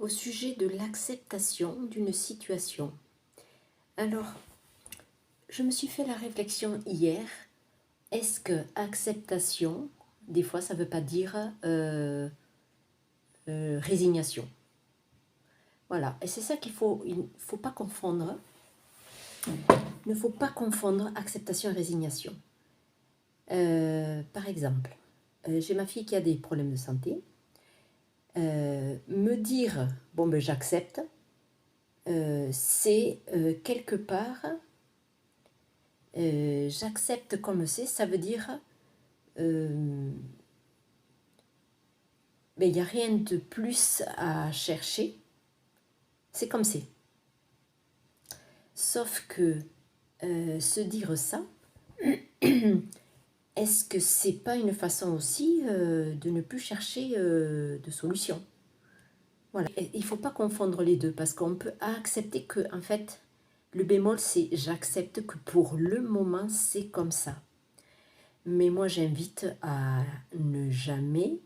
au sujet de l'acceptation d'une situation. Alors, je me suis fait la réflexion hier, est-ce que acceptation, des fois ça ne veut pas dire résignation. Voilà, et c'est ça il ne faut pas confondre. Il ne faut pas confondre acceptation et résignation. Par exemple, j'ai ma fille qui a des problèmes de santé. Me dire, bon ben j'accepte, c'est quelque part, j'accepte comme c'est, ça veut dire, ben il n'y a rien de plus à chercher, c'est comme c'est. Sauf que se dire ça, est-ce que c'est pas une façon aussi de ne plus chercher de solution? Voilà, il ne faut pas confondre les deux parce qu'on peut accepter que, en fait, le bémol c'est j'accepte que pour le moment c'est comme ça. Mais moi j'invite à ne jamais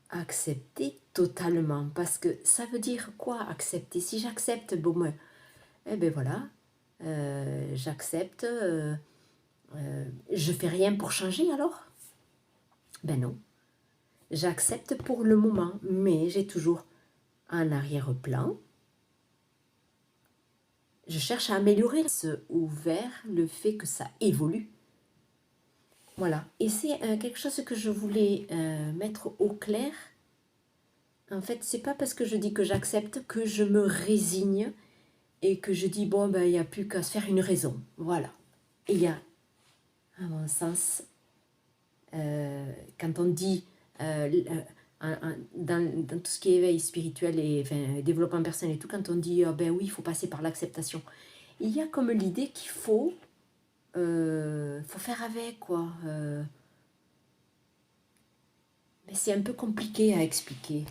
accepter totalement parce que ça veut dire quoi accepter? Si j'accepte, bon ben, eh ben voilà, j'accepte, je fais rien pour changer alors? Ben non, j'accepte pour le moment, mais j'ai toujours un arrière-plan. Je cherche à améliorer ouvert le fait que ça évolue. Voilà, et c'est quelque chose que je voulais mettre au clair. En fait, c'est pas parce que je dis que j'accepte que je me résigne et que je dis bon ben il n'y a plus qu'à se faire une raison. Voilà. Il y a, à mon sens, quand on dit dans tout ce qui est éveil spirituel et enfin, développement personnel et tout, quand on dit ben oui, il faut passer par l'acceptation, il y a comme l'idée qu'il faut faire avec quoi. Mais c'est un peu compliqué à expliquer.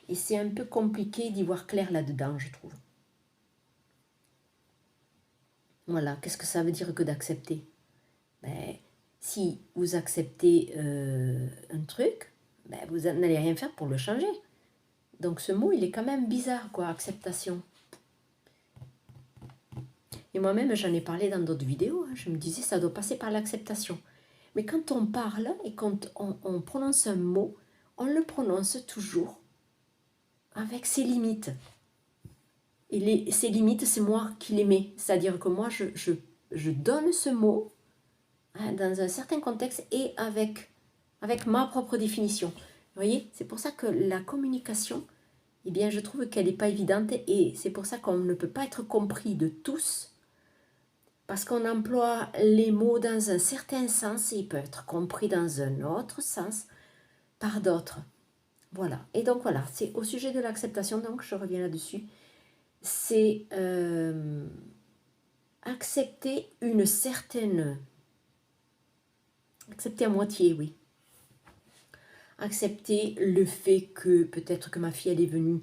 Et c'est un peu compliqué d'y voir clair là-dedans, je trouve. Voilà, qu'est-ce que ça veut dire que d'accepter? Ben, si vous acceptez un truc, ben, vous n'allez rien faire pour le changer. Donc ce mot, il est quand même bizarre, quoi, acceptation. Et moi-même, j'en ai parlé dans d'autres vidéos, hein, je me disais, ça doit passer par l'acceptation. Mais quand on parle et quand on prononce un mot, on le prononce toujours avec ses limites. Et ces limites, c'est moi qui les mets. C'est-à-dire que moi, je donne ce mot hein, dans un certain contexte et avec ma propre définition. Vous voyez, c'est pour ça que la communication, eh bien, je trouve qu'elle n'est pas évidente et c'est pour ça qu'on ne peut pas être compris de tous parce qu'on emploie les mots dans un certain sens et ils peuvent être compris dans un autre sens par d'autres. Voilà. Et donc voilà, c'est au sujet de l'acceptation, donc je reviens là-dessus. C'est accepter une certaine... Accepter à moitié, oui. Accepter le fait que peut-être que ma fille, elle est venue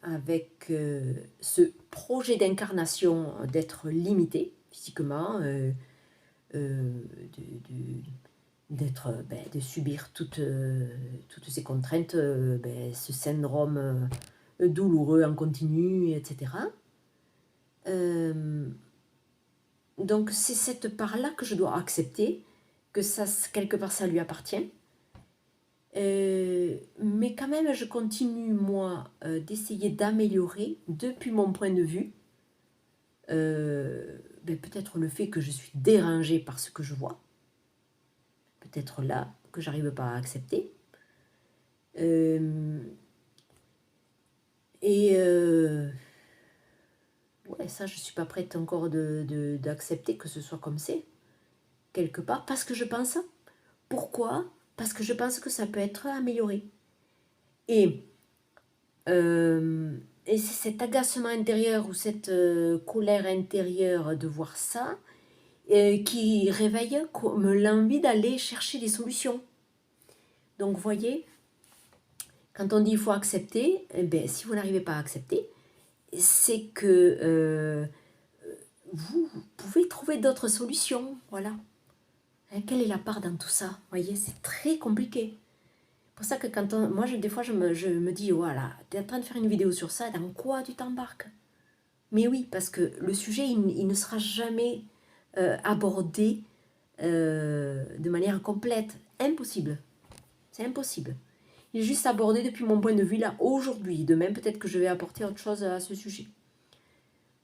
avec ce projet d'incarnation d'être limitée physiquement, de subir toutes ces contraintes, ce syndrome douloureux en continu, etc. Donc c'est cette part-là que je dois accepter, que ça, quelque part ça lui appartient. Mais quand même je continue moi d'essayer d'améliorer depuis mon point de vue peut-être le fait que je suis dérangée par ce que je vois, peut-être là que j'arrive pas à accepter. Ouais, ça, je ne suis pas prête encore d'accepter que ce soit comme c'est, quelque part, parce que je pense. Pourquoi? Parce que je pense que ça peut être amélioré. Et c'est cet agacement intérieur ou cette colère intérieure de voir ça qui réveille comme l'envie d'aller chercher des solutions. Donc, vous voyez, quand on dit il faut accepter, eh bien, si vous n'arrivez pas à accepter, c'est que vous pouvez trouver d'autres solutions, voilà. Hein, quelle est la part dans tout ça? Vous voyez, c'est très compliqué. pour ça que quand moi, des fois, je me dis, voilà, tu es en train de faire une vidéo sur ça, dans quoi tu t'embarques? Mais oui, parce que le sujet, il ne sera jamais abordé de manière complète. Impossible. C'est impossible. Il est juste abordé depuis mon point de vue là, aujourd'hui. Demain, peut-être que je vais apporter autre chose à ce sujet.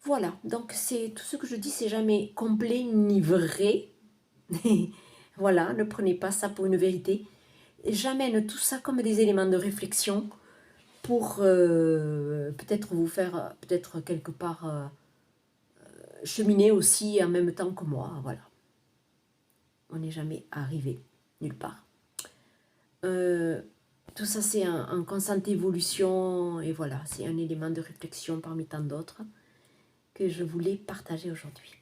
Voilà, donc c'est tout ce que je dis, c'est jamais complet ni vrai. Voilà, ne prenez pas ça pour une vérité. J'amène tout ça comme des éléments de réflexion pour peut-être vous faire, peut-être quelque part, cheminer aussi en même temps que moi. Voilà, on n'est jamais arrivé nulle part. Tout ça, c'est en constante évolution et voilà, c'est un élément de réflexion parmi tant d'autres que je voulais partager aujourd'hui.